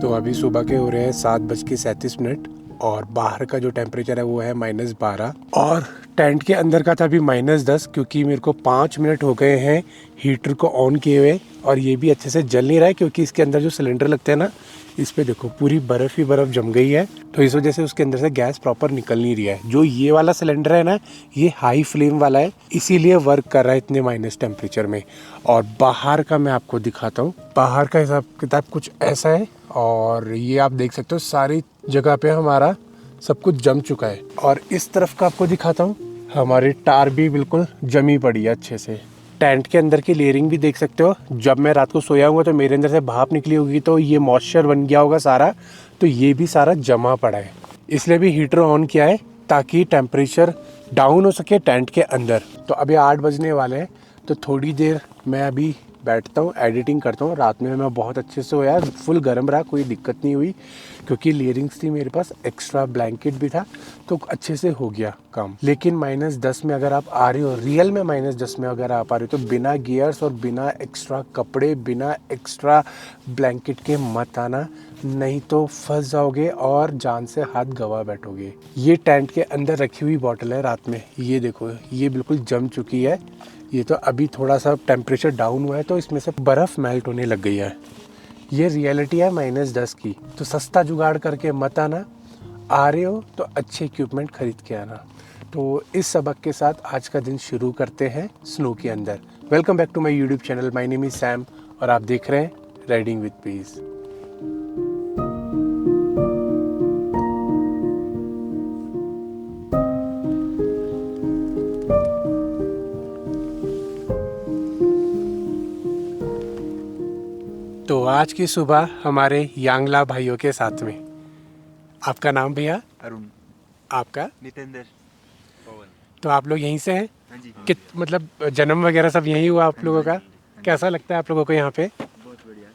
तो अभी सुबह के हो रहे हैं 7:37 और बाहर का जो टेम्परेचर है वो है -12 और टेंट के अंदर का था अभी -10 क्योंकि मेरे को 5 मिनट हो गए हैं हीटर को ऑन किए हुए और ये भी अच्छे से जल नहीं रहा है क्योंकि इसके अंदर जो सिलेंडर लगते हैं ना, इस पे देखो पूरी बर्फ़ ही बर्फ़ जम गई है। तो इस वजह से उसके अंदर से गैस प्रॉपर निकल नहीं रही है। जो ये वाला सिलेंडर है ना, ये हाई फ्लेम वाला है, इसीलिए वर्क कर रहा है इतने माइनस टेम्परेचर में। और बाहर का मैं आपको दिखाता हूँ। बाहर का हिसाब किताब कुछ ऐसा है और ये आप देख सकते हो सारी जगह पे हमारा सब कुछ जम चुका है। और इस तरफ का आपको दिखाता हूँ, हमारी टार भी बिल्कुल जमी पड़ी है अच्छे से। टेंट के अंदर की लेयरिंग भी देख सकते हो। जब मैं रात को सोया हूँ तो मेरे अंदर से भाप निकली होगी तो ये मॉइस्चर बन गया होगा सारा, तो ये भी सारा जमा पड़ा है। इसलिए भी हीटर ऑन किया है ताकि टेम्परेचर डाउन हो सके टेंट के अंदर। तो अभी 8 बजने वाले हैं, तो थोड़ी देर मैं अभी बैठता हूँ, एडिटिंग करता हूँ। रात में मैं बहुत अच्छे से सोया, फुल गर्म रहा, कोई दिक्कत नहीं हुई क्योंकि लेयरिंग्स थी मेरे पास, एक्स्ट्रा ब्लैंकेट भी था, तो अच्छे से हो गया काम। लेकिन -10 में अगर आप आ रहे हो, रियल में -10 में अगर आप आ रहे हो, तो बिना गियर्स और बिना एक्स्ट्रा कपड़े, बिना एक्स्ट्रा ब्लैंकेट के मत आना, नहीं तो फंस जाओगे और जान से हाथ गवा बैठोगे। ये टेंट के अंदर रखी हुई बॉटल है रात में, ये देखो ये बिल्कुल जम चुकी है। ये तो अभी थोड़ा सा टेम्परेचर डाउन हुआ है तो इसमें से बर्फ़ मेल्ट होने लग गई है। ये रियलिटी है -10 की। तो सस्ता जुगाड़ करके मत आना, आ रहे हो तो अच्छे इक्विपमेंट खरीद के आना। तो इस सबक के साथ आज का दिन शुरू करते हैं स्नो के अंदर। Welcome back to my YouTube channel, my name is Sam और आप देख रहे हैं राइडिंग विद पीस। तो आज की सुबह हमारे यांगला भाइयों के साथ में। आपका नाम भैया? अरुण। आपका? नितेंद्र। पवन। तो आप लोग यहीं से हैं? हाँ जी। कित मतलब जन्म वगैरह सब यहीं हुआ आप लोगों का? कैसा लगता है आप लोगों को यहाँ पे? बहुत बढ़िया,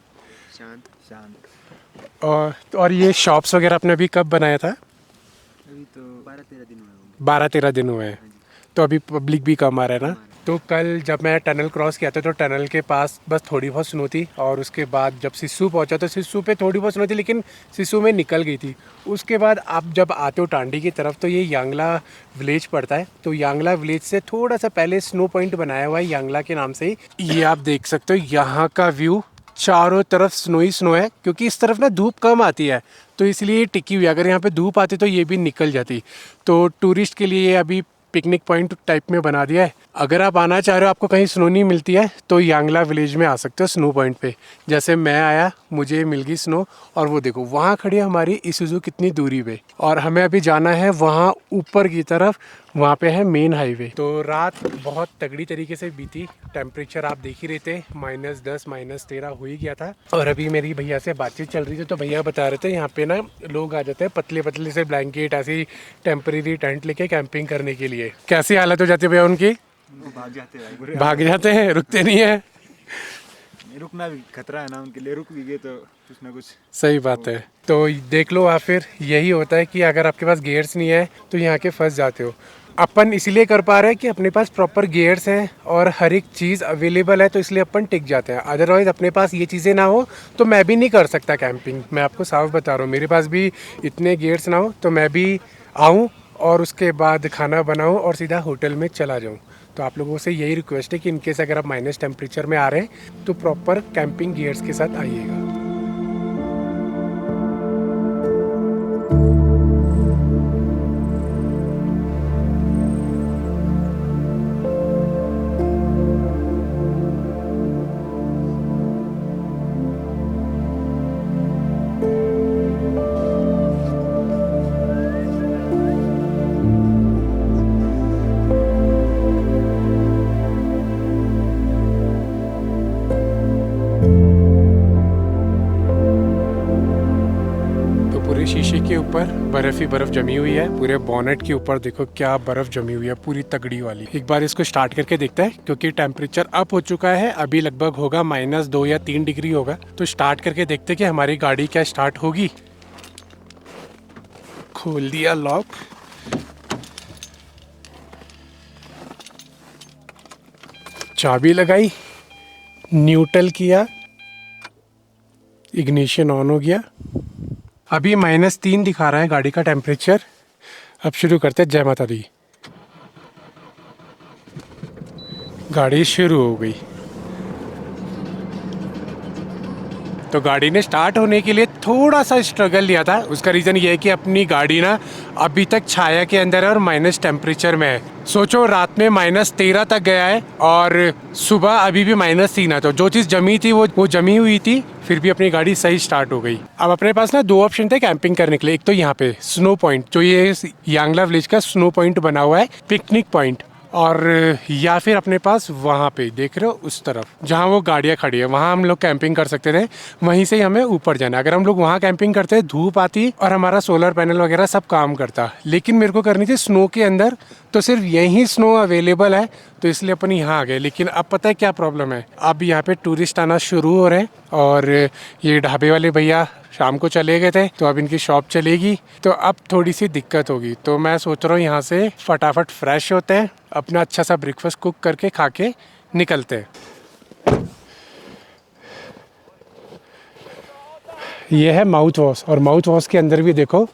शांत शांत। और ये शॉप्स वगैरह आपने अभी कब बनाया था? अभी तो 12-13 दिन हुए होंगे। 12-13 दिन हुए हैं। हाँ जी। तो अभी पब्लिक भी कम आ रहा है ना? तो कल जब मैं टनल क्रॉस किया था तो टनल के पास बस थोड़ी बहुत स्नो थी और उसके बाद जब सिस्सू पहुंचा तो सिस्सू पे थोड़ी बहुत स्नो थी, लेकिन सिस्सू में निकल गई थी। उसके बाद आप जब आते हो टांडी की तरफ तो ये यांगला विलेज पड़ता है। तो यांगला विलेज से थोड़ा सा पहले स्नो पॉइंट बनाया हुआ है यांगला के नाम से ही। ये आप देख सकते हो यहाँ का व्यू, चारों तरफ स्नो ही स्नो है क्योंकि इस तरफ ना धूप कम आती है तो इसलिए ये टिकी हुई। अगर यहाँ पे धूप आती तो ये भी निकल जाती। तो टूरिस्ट के लिए ये अभी पिकनिक पॉइंट टाइप में बना दिया है। अगर आप आना चाह रहे हो, आपको कहीं स्नो नहीं मिलती है तो यांगला विलेज में आ सकते हो स्नो पॉइंट पे। जैसे मैं आया, मुझे मिल गई स्नो और वो देखो वहाँ खड़ी है हमारी इसूजू कितनी दूरी पे, और हमें अभी जाना है वहाँ ऊपर की तरफ, वहाँ पे है मेन हाईवे। तो रात बहुत तगड़ी तरीके से बीती। टेम्परेचर आप देख ही रहे थे, -10 -13 हो ही गया था। और अभी मेरी भैया से बातचीत चल रही थी तो भैया बता रहे थे यहाँ पे ना लोग आ जाते हैं पतले पतले से ब्लैंकेट, ऐसी टेम्परेरी टेंट लेके कैंपिंग करने के लिए। कैसी हालत हो जाती है भैया उनकी? भाग जाते हैं भाई, भाग जाते हैं, रुकते नहीं है। रुकना भी खतरा है ना उनके लिए, रुक भी गए तो कुछ ना कुछ। सही बात है। तो देख लो आप, फिर यही होता है कि अगर आपके पास गियर्स नहीं है तो यहाँ के फंस जाते हो। अपन इसलिए कर पा रहे हैं कि अपने पास प्रॉपर गियर्स हैं और हर एक चीज़ अवेलेबल है, तो इसलिए अपन टिक जाते हैं। अदरवाइज़ अपने पास ये चीज़ें ना हो तो मैं भी नहीं कर सकता कैंपिंग। मैं आपको साफ बता रहा हूँ, मेरे पास भी इतने गियर्स ना हो तो मैं भी आऊँ और उसके बाद खाना बनाऊँ और सीधा होटल में चला जाऊँ। तो आप लोगों से यही रिक्वेस्ट है कि इनकेस अगर आप माइनस टेम्परेचर में आ रहे हैं तो प्रॉपर कैंपिंग गियर्स के साथ आइएगा। पूरे शीशे के ऊपर बर्फ ही बर्फ जमी हुई है। पूरे बॉनेट के ऊपर देखो क्या बर्फ जमी हुई है, पूरी तगड़ी वाली। एक बार इसको स्टार्ट करके देखते हैं क्योंकि टेम्परेचर अप हो चुका है। अभी लगभग होगा -2 या 3 डिग्री होगा। तो स्टार्ट करके देखते हैं कि हमारी गाड़ी क्या स्टार्ट होगी। खोल दिया लॉक, चाबी लगाई, न्यूट्रल किया, इग्निशन ऑन हो गया। अभी -3 दिखा रहा है गाड़ी का टेम्परेचर। अब शुरू करते हैं। जय माता दी। गाड़ी शुरू हो गई। तो गाड़ी ने स्टार्ट होने के लिए थोड़ा सा स्ट्रगल लिया था। उसका रीज़न ये है कि अपनी गाड़ी ना अभी तक छाया के अंदर है और माइनस टेम्परेचर में है। सोचो रात में -13 तक गया है और सुबह अभी भी -3 है। तो जो चीज़ जमी थी वो जमी हुई थी, फिर भी अपनी गाड़ी सही स्टार्ट हो गई। अब अपने पास ना 2 ऑप्शन थे कैंपिंग करने के लिए। एक तो यहाँ पे स्नो पॉइंट, जो ये यांगला विलेज का स्नो पॉइंट बना हुआ है, पिकनिक पॉइंट, और या फिर अपने पास वहाँ पे देख रहे हो उस तरफ जहाँ वो गाड़ियाँ खड़ी है, वहाँ हम लोग कैंपिंग कर सकते थे। वहीं से ही हमें ऊपर जाना। अगर हम लोग वहाँ कैंपिंग करते धूप आती और हमारा सोलर पैनल वगैरह सब काम करता, लेकिन मेरे को करनी थी स्नो के अंदर, तो सिर्फ यहीं स्नो अवेलेबल है, तो इसलिए अपन यहाँ आ गए। लेकिन अब पता है क्या प्रॉब्लम है, अब यहाँ पे टूरिस्ट आना शुरू हो रहे हैं और ये ढाबे वाले भैया शाम को चले गए थे, तो अब इनकी शॉप चलेगी, तो अब थोड़ी सी दिक्कत होगी। तो मैं सोच रहा हूँ यहाँ से फटाफट फ्रेश होते हैं, अपना अच्छा सा ब्रेकफास्ट कुक करके खा के निकलते हैं। ये है माउथ वॉश, और माउथ वॉश के अंदर भी देखो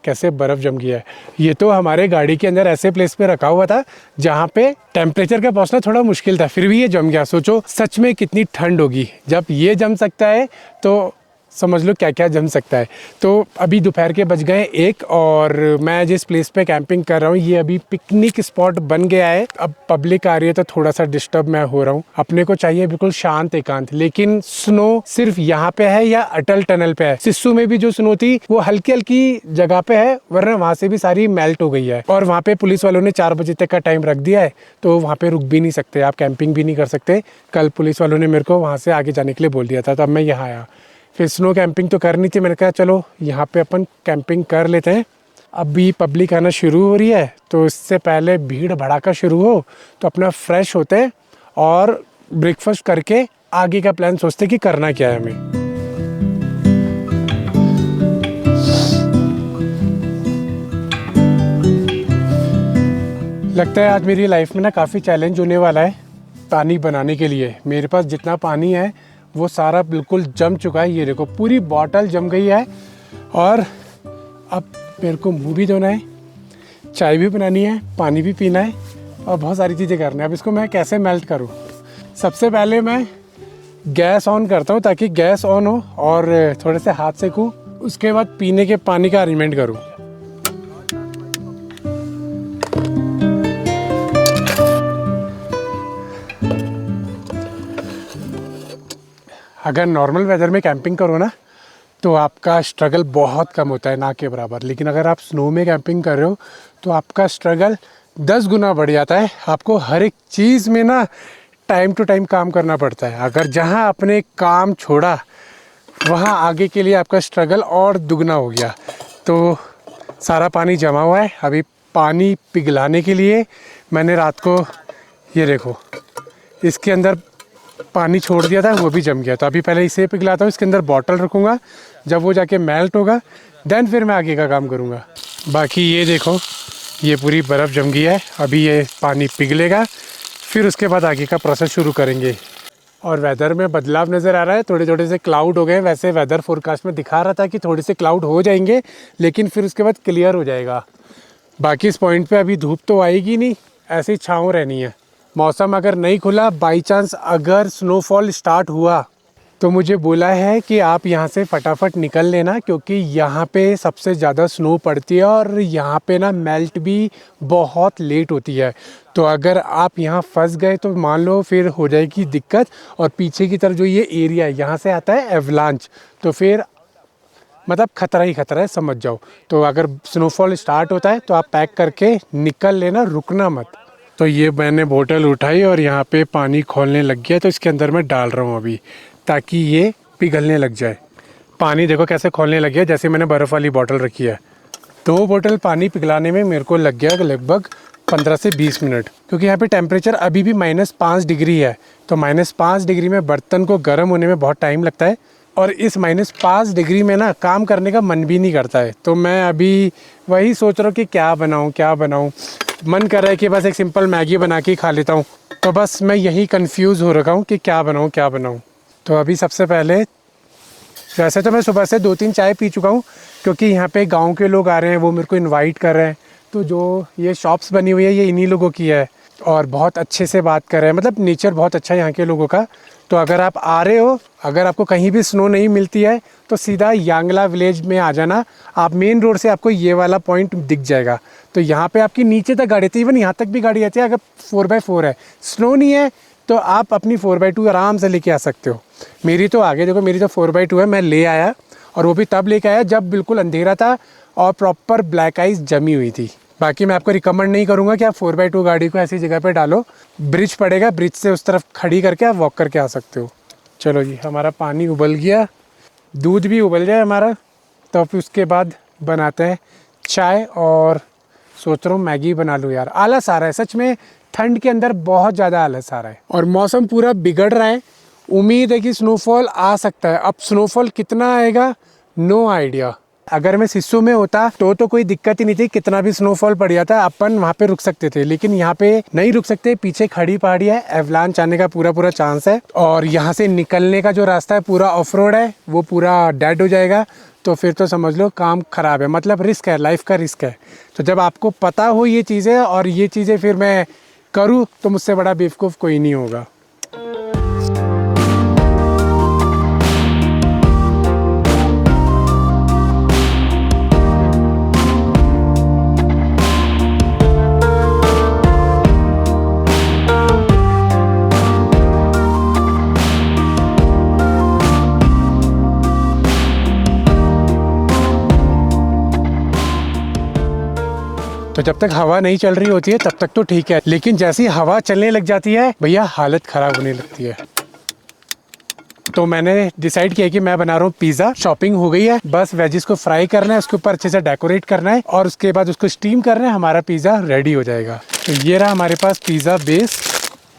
कैसे बर्फ़ जम गया है। ये तो हमारे गाड़ी के अंदर ऐसे प्लेस पे रखा हुआ था जहाँ पे टेम्परेचर का पहुँचना थोड़ा मुश्किल था, फिर भी ये जम गया। सोचो सच में कितनी ठंड होगी। जब ये जम सकता है तो समझ लो क्या क्या जम सकता है। तो अभी दोपहर के बज गए 1 और मैं जिस प्लेस पे कैंपिंग कर रहा हूँ ये अभी पिकनिक स्पॉट बन गया है। अब पब्लिक आ रही है तो थोड़ा सा डिस्टर्ब मैं हो रहा हूँ। अपने को चाहिए बिल्कुल शांत एकांत, लेकिन स्नो सिर्फ यहाँ पे है या अटल टनल पे है। सिस्सू में भी जो स्नो थी वो हल्की हल्की जगह पे है, वरना वहाँ से भी सारी मेल्ट हो गई है। और वहाँ पे पुलिस वालों ने 4 बजे तक का टाइम रख दिया है, तो वहाँ पे रुक भी नहीं सकते, आप कैंपिंग भी नहीं कर सकते। कल पुलिस वालों ने मेरे को वहाँ से आगे जाने के लिए बोल दिया था, तो अब मैं यहाँ आया। फिर स्नो कैंपिंग तो करनी थी, मैंने कहा चलो यहाँ पे अपन कैंपिंग कर लेते हैं। अभी पब्लिक आना शुरू हो रही है, तो इससे पहले भीड़ भड़ाका शुरू हो तो अपना फ्रेश होते हैं और ब्रेकफास्ट करके आगे का प्लान सोचते कि करना क्या है हमें। लगता है आज मेरी लाइफ में ना काफ़ी चैलेंज होने वाला है पानी बनाने के लिए। मेरे पास जितना पानी है वो सारा बिल्कुल जम चुका है। ये देखो पूरी बॉटल जम गई है। और अब मेरे को मुंह भी धोना है, चाय भी बनानी है, पानी भी पीना है और बहुत सारी चीज़ें करनी है। अब इसको मैं कैसे मेल्ट करूँ? सबसे पहले मैं गैस ऑन करता हूँ ताकि गैस ऑन हो और थोड़े से हाथ सेकूँ। उसके बाद पीने के पानी का अरेंजमेंट करूँ। अगर नॉर्मल वेदर में कैंपिंग करो ना तो आपका स्ट्रगल बहुत कम होता है, ना के बराबर। लेकिन अगर आप स्नो में कैंपिंग कर रहे हो तो आपका स्ट्रगल 10 गुना बढ़ जाता है। आपको हर एक चीज़ में ना टाइम टू टाइम काम करना पड़ता है। अगर जहां आपने काम छोड़ा वहां आगे के लिए आपका स्ट्रगल और दुगना हो गया। तो सारा पानी जमा हुआ है। अभी पानी पिघलाने के लिए मैंने रात को ये देखो इसके अंदर पानी छोड़ दिया था, वो भी जम गया। तो अभी पहले इसे पिघलाता हूँ, इसके अंदर बॉटल रखूँगा, जब वो जाके मेल्ट होगा देन फिर मैं आगे का काम करूँगा। बाकी ये देखो ये पूरी बर्फ़ जम गई है। अभी ये पानी पिघलेगा, फिर उसके बाद आगे का प्रोसेस शुरू करेंगे। और वेदर में बदलाव नज़र आ रहा है, थोड़े थोड़े से क्लाउड हो गए। वैसे वेदर फोरकास्ट में दिखा रहा था कि थोड़े से क्लाउड हो जाएंगे, लेकिन फिर उसके बाद क्लियर हो जाएगा। बाकी इस पॉइंट पे अभी धूप तो आएगी नहीं, ऐसी छाँव रहनी है। मौसम अगर नहीं खुला, बाई चांस अगर स्नोफॉल स्टार्ट हुआ तो मुझे बोला है कि आप यहाँ से फटाफट निकल लेना, क्योंकि यहाँ पे सबसे ज़्यादा स्नो पड़ती है और यहाँ पे ना मेल्ट भी बहुत लेट होती है। तो अगर आप यहाँ फंस गए तो मान लो फिर हो जाएगी दिक्कत। और पीछे की तरफ जो ये एरिया है यहाँ से आता है एवलांच, तो फिर मतलब खतरा ही खतरा है, समझ जाओ। तो अगर स्नोफॉल स्टार्ट होता है तो आप पैक करके निकल लेना, रुकना मत। तो ये मैंने बोतल उठाई और यहाँ पे पानी खोलने लग गया, तो इसके अंदर मैं डाल रहा हूँ अभी, ताकि ये पिघलने लग जाए। पानी देखो कैसे खोलने लग गया, जैसे मैंने बर्फ़ वाली बोतल रखी है। 2 बोतल पानी पिघलाने में मेरे को लग गया लगभग 15 से 20 मिनट, क्योंकि यहाँ पे टेम्परेचर अभी भी -5 डिग्री है। तो -5 डिग्री में बर्तन को गर्म होने में बहुत टाइम लगता है, और इस -5 डिग्री में ना काम करने का मन भी नहीं करता है। तो मैं अभी वही सोच रहा हूँ कि क्या बनाऊँ। मन कर रहा है कि बस एक सिंपल मैगी बना के खा लेता हूँ। तो बस मैं यही कंफ्यूज हो रखा हूँ कि क्या बनाऊँ। तो अभी सबसे पहले वैसे तो मैं सुबह से 2-3 चाय पी चुका हूँ, क्योंकि यहाँ पे गांव के लोग आ रहे हैं, वो मेरे को इनवाइट कर रहे हैं। तो जो ये शॉप्स बनी हुई है ये इन्हीं लोगों की है और बहुत अच्छे से बात कर रहे हैं, मतलब नेचर बहुत अच्छा है यहाँ के लोगों का। तो अगर आप आ रहे हो, अगर आपको कहीं भी स्नो नहीं मिलती है तो सीधा यांगला विलेज में आ जाना। आप मेन रोड से आपको ये वाला पॉइंट दिख जाएगा। तो यहाँ पे आपकी नीचे तक गाड़ी आती है, इवन यहाँ तक भी गाड़ी आती है। अगर 4x4 है, स्नो नहीं है, तो आप अपनी 4x2 आराम से लेके आ सकते हो। मेरी तो आगे देखो, मेरी तो 4x2 है, मैं ले आया। और वो भी तब लेके आया जब बिल्कुल अंधेरा था और प्रॉपर ब्लैक आइस जमी हुई थी। बाकी मैं आपको रिकमेंड नहीं करूँगा कि आप 4x2 गाड़ी को ऐसी जगह पे डालो। ब्रिज पड़ेगा, ब्रिज से उस तरफ खड़ी करके आप वॉक करके आ सकते हो। चलो जी, हमारा पानी उबल गया, दूध भी उबल जाए हमारा, तो फिर उसके बाद बनाते हैं चाय। और सोच रहा हूँ मैगी बना लूँ यार। आलस आ रहा है सच में, ठंड के अंदर बहुत ज़्यादा आलस आ रहा है और मौसम पूरा बिगड़ रहा है। उम्मीद है कि स्नोफॉल आ सकता है। अब स्नोफॉल कितना आएगा, नो आइडिया। अगर मैं सिस्सू में होता तो कोई दिक्कत ही नहीं थी, कितना भी स्नोफॉल पड़ जाता अपन वहाँ पे रुक सकते थे। लेकिन यहाँ पे नहीं रुक सकते, पीछे खड़ी पहाड़ी है, एवलांच आने का पूरा चांस है। और यहाँ से निकलने का जो रास्ता है पूरा ऑफ रोड है, वो पूरा डेड हो जाएगा। तो फिर तो समझ लो काम खराब है, मतलब रिस्क है, लाइफ का रिस्क है। तो जब आपको पता हो ये चीज़ें और ये चीज़ें फिर मैं करूँ, तो मुझसे बड़ा बेवकूफ़ कोई नहीं होगा। तो जब तक हवा नहीं चल रही होती है तब तक तो ठीक है, लेकिन जैसी हवा चलने लग जाती है भैया हालत ख़राब होने लगती है। तो मैंने डिसाइड किया कि मैं बना रहा हूँ पिज़्ज़ा। शॉपिंग हो गई है, बस वेजिस को फ्राई करना है, उसके ऊपर अच्छे से डेकोरेट करना है और उसके बाद उसको स्टीम करना है, हमारा पिज़्ज़ा रेडी हो जाएगा। तो ये रहा हमारे पास पिज़्ज़ा बेस।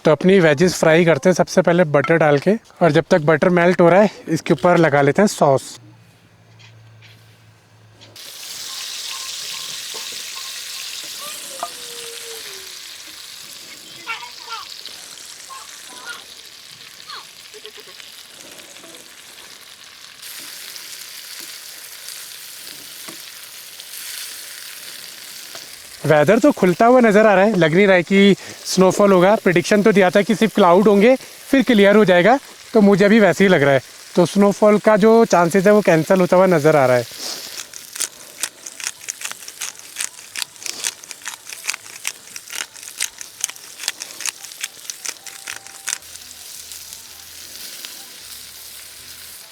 तो अपनी वेजिस फ्राई करते हैं सबसे पहले बटर डाल के, और जब तक बटर मेल्ट हो रहा है इसके ऊपर लगा लेते हैं सॉस। वेदर तो खुलता हुआ नज़र आ रहा है, लग नहीं रहा है कि स्नोफॉल होगा। प्रिडिक्शन तो दिया था कि सिर्फ क्लाउड होंगे फिर क्लियर हो जाएगा, तो मुझे अभी वैसे ही लग रहा है। तो स्नोफॉल का जो चांसेस है वो कैंसिल होता हुआ नज़र आ रहा है।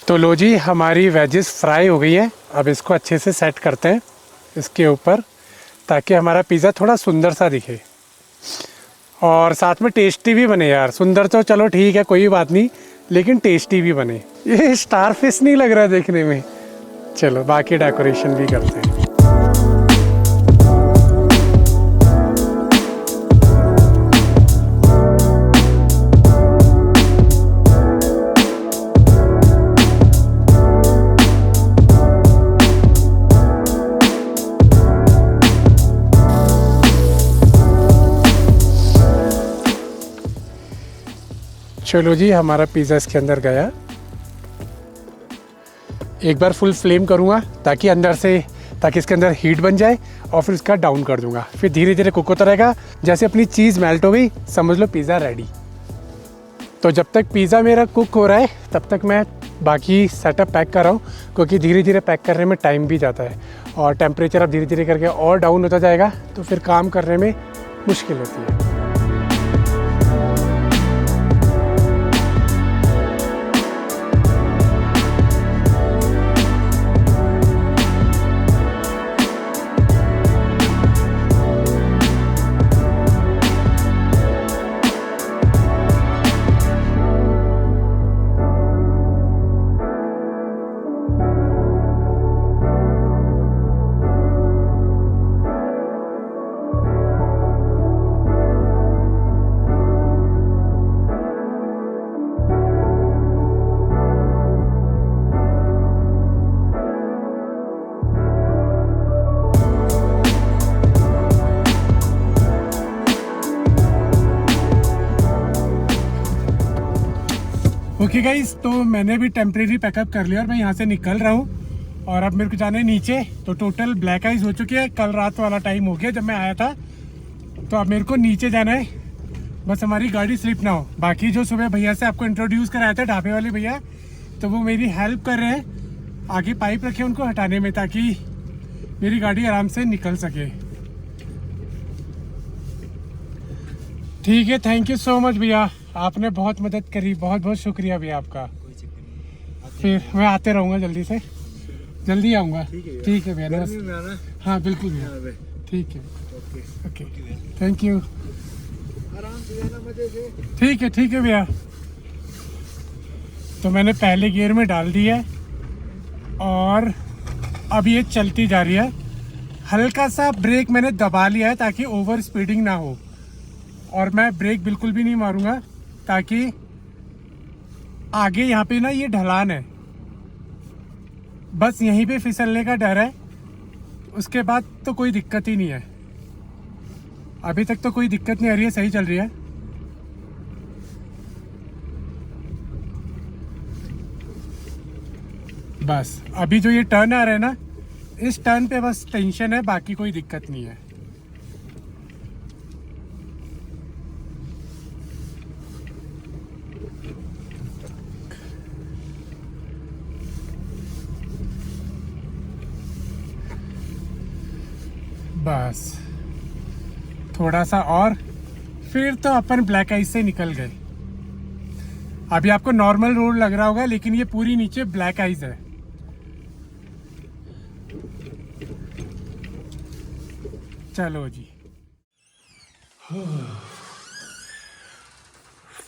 तो लो जी, हमारी वेजिस फ्राई हो गई है। अब इसको अच्छे से सेट करते हैं इसके ऊपर, ताकि हमारा पिज़्ज़ा थोड़ा सुंदर सा दिखे और साथ में टेस्टी भी बने यार। सुंदर तो चलो ठीक है, कोई बात नहीं, लेकिन टेस्टी भी बने। ये स्टार फिश नहीं लग रहा देखने में। चलो बाकी डेकोरेशन भी करते हैं। चलो जी, हमारा पिज़्ज़ा इसके अंदर गया। एक बार फुल फ्लेम करूँगा ताकि इसके अंदर हीट बन जाए, और फिर इसका डाउन कर दूँगा। फिर धीरे धीरे कुक होता रहेगा। जैसे अपनी चीज़ मेल्ट हो गई समझ लो पिज़्ज़ा रेडी। तो जब तक पिज़्ज़ा मेरा कुक हो रहा है तब तक मैं बाकी सेटअप पैक कर रहा हूँ, क्योंकि धीरे धीरे पैक करने में टाइम भी जाता है और टेम्परेचर अब धीरे धीरे करके और डाउन होता जाएगा, तो फिर काम करने में मुश्किल होती है। ओके गाइस, तो मैंने भी टेम्परेरी पैकअप कर लिया और मैं यहाँ से निकल रहा हूँ और अब मेरे को जाना है नीचे। तो टोटल ब्लैक आइज हो चुकी है, कल रात वाला टाइम हो गया जब मैं आया था। तो अब मेरे को नीचे जाना है, बस हमारी गाड़ी स्लिप ना हो। बाकी जो सुबह भैया से आपको इंट्रोड्यूस कराया था, ढाबे वाले भैया, तो वो मेरी हेल्प कर रहे हैं। आगे पाइप रखे उनको हटाने में ताकि मेरी गाड़ी आराम से निकल सके। ठीक है, थैंक यू सो मच भैया, आपने बहुत मदद करी, बहुत बहुत शुक्रिया भैया आपका। कोई चक्कर नहीं, फिर मैं आते रहूँगा, जल्दी से जल्दी आऊँगा। ठीक है भैया, गर्मी में आना। हाँ बिल्कुल भैया, हाँ, ठीक है, ओके ओके, थैंक यू। आराम से जाना, मजे से। ठीक है भैया। तो मैंने पहले गियर में डाल दिया है और अब ये चलती जा रही है। हल्का सा ब्रेक मैंने दबा लिया है ताकि ओवर स्पीडिंग ना हो, और मैं ब्रेक बिल्कुल भी नहीं मारूंगा ताकि आगे यहाँ पे ना ये ढलान है, बस यहीं पे फिसलने का डर है। उसके बाद तो कोई दिक्कत ही नहीं है, अभी तक तो कोई दिक्कत नहीं आ रही है, सही चल रही है। बस अभी जो ये टर्न आ रहा है ना, इस टर्न पे बस टेंशन है, बाकी कोई दिक्कत नहीं है। बस थोड़ा सा और, फिर तो अपन ब्लैक आइस से निकल गए। अभी आपको नॉर्मल रोड लग रहा होगा, लेकिन ये पूरी नीचे ब्लैक आइस है। चलो जी,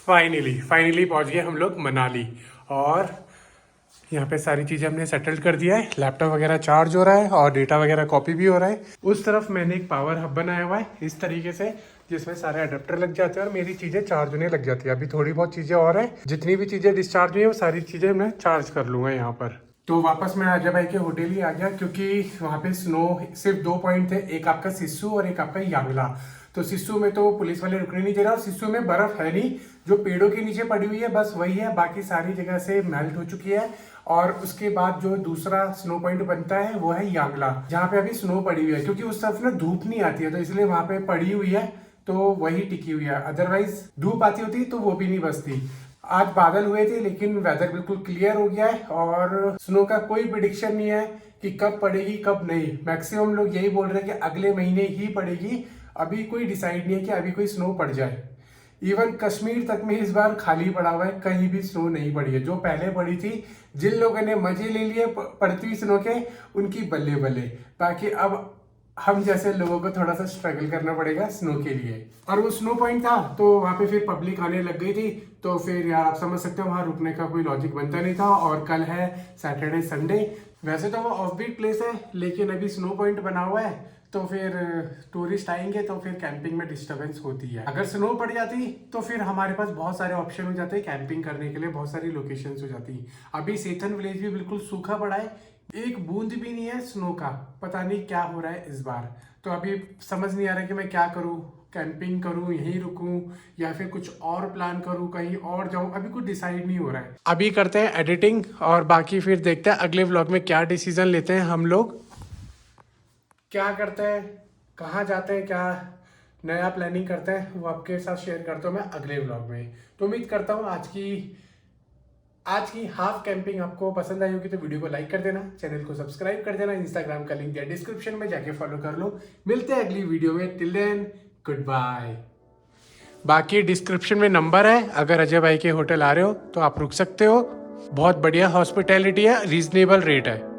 फाइनली पहुंच गए हम लोग मनाली। और यहाँ पे सारी चीज़ें हमने सेटल कर दिया है, लैपटॉप वगैरह चार्ज हो रहा है और डेटा वगैरह कॉपी भी हो रहा है। उस तरफ मैंने एक पावर हब बनाया हुआ है इस तरीके से, जिसमें सारे अडेप्टर लग जाते हैं और मेरी चीज़ें चार्ज होने लग जाती है। अभी थोड़ी बहुत चीज़ें और हैं, जितनी भी चीज़ें डिस्चार्ज हुई है वो सारी चीज़ें मैं चार्ज कर लूँगा यहाँ पर। तो वापस मैं अजय भाई के होटल ही आ गया, क्योंकि वहाँ पे स्नो सिर्फ 2 पॉइंट थे, एक आपका सिस्सू और एक आपका यांगला। तो सिस्सू में तो पुलिस वाले रुकने नहीं दे रहा, और सिस्सू में बर्फ है नहीं, जो पेड़ों के नीचे पड़ी हुई है बस वही है, बाकी सारी जगह से मेल्ट हो चुकी है। और उसके बाद जो दूसरा स्नो पॉइंट बनता है वो है यांगला, जहाँ पे अभी स्नो पड़ी हुई है, क्योंकि उस तरफ ना धूप नहीं आती है, तो इसलिए वहाँ पे पड़ी हुई है, तो वही टिकी हुई है। अदरवाइज धूप आती होती तो वो भी नहीं बचती। आज बादल हुए थे लेकिन वेदर बिल्कुल क्लियर हो गया है, और स्नो का कोई प्रिडिक्शन नहीं है कि कब पड़ेगी कब नहीं। मैक्सिमम लोग यही बोल रहे हैं कि अगले महीने ही पड़ेगी, अभी कोई डिसाइड नहीं है कि अभी कोई स्नो पड़ जाए। इवन कश्मीर तक में इस बार खाली पड़ा हुआ है, कहीं भी स्नो नहीं पड़ी है। जो पहले पड़ी थी, जिन लोगों ने मजे ले लिए पड़ती हुई स्नो के, उनकी बल्ले बल्ले। बाकी अब हम जैसे लोगों को थोड़ा सा स्ट्रगल करना पड़ेगा स्नो के लिए। और वो स्नो पॉइंट था तो वहाँ पे फिर पब्लिक आने लग गई थी, तो फिर यार आप समझ सकते हो वहाँ रुकने का कोई लॉजिक बनता नहीं था। और कल है सैटरडे संडे, वैसे तो वो ऑफ बीट प्लेस है, लेकिन अभी स्नो पॉइंट बना हुआ है, तो फिर टूरिस्ट आएंगे तो फिर कैंपिंग में डिस्टरबेंस होती है। अगर स्नो पड़ जाती तो फिर हमारे पास बहुत सारे ऑप्शन हो जाते हैं कैंपिंग करने के लिए, बहुत सारी लोकेशंस हो जाती। अभी सेथन विलेज भी बिल्कुल सूखा पड़ा है, एक बूंद भी नहीं है स्नो का, पता नहीं क्या हो रहा है इस बार। तो अभी समझ नहीं आ रहा कि मैं क्या करूँ, कैंपिंग करूँ, यहीं रुकूं, या फिर कुछ और प्लान करूँ, कहीं और जाऊँ, अभी कुछ डिसाइड नहीं हो रहा है। अभी करते हैं एडिटिंग और बाकी फिर देखते हैं अगले व्लॉग में क्या डिसीजन लेते हैं हम लोग, क्या करते हैं, कहाँ जाते हैं, क्या नया प्लानिंग करते हैं, वो आपके साथ शेयर करता हूँ मैं अगले व्लॉग में। तो उम्मीद करता हूँ आज की हाफ कैंपिंग आपको पसंद आई होगी, तो वीडियो को लाइक कर देना, चैनल को सब्सक्राइब कर देना, इंस्टाग्राम का लिंक दिया डिस्क्रिप्शन में, जाके फॉलो कर लो। मिलते हैं अगली वीडियो में, टिल देन गुड बाय। बाकी डिस्क्रिप्शन में नंबर है, अगर अजय भाई के होटल आ रहे हो तो आप रुक सकते हो, बहुत बढ़िया हॉस्पिटैलिटी है, रीजनेबल रेट है।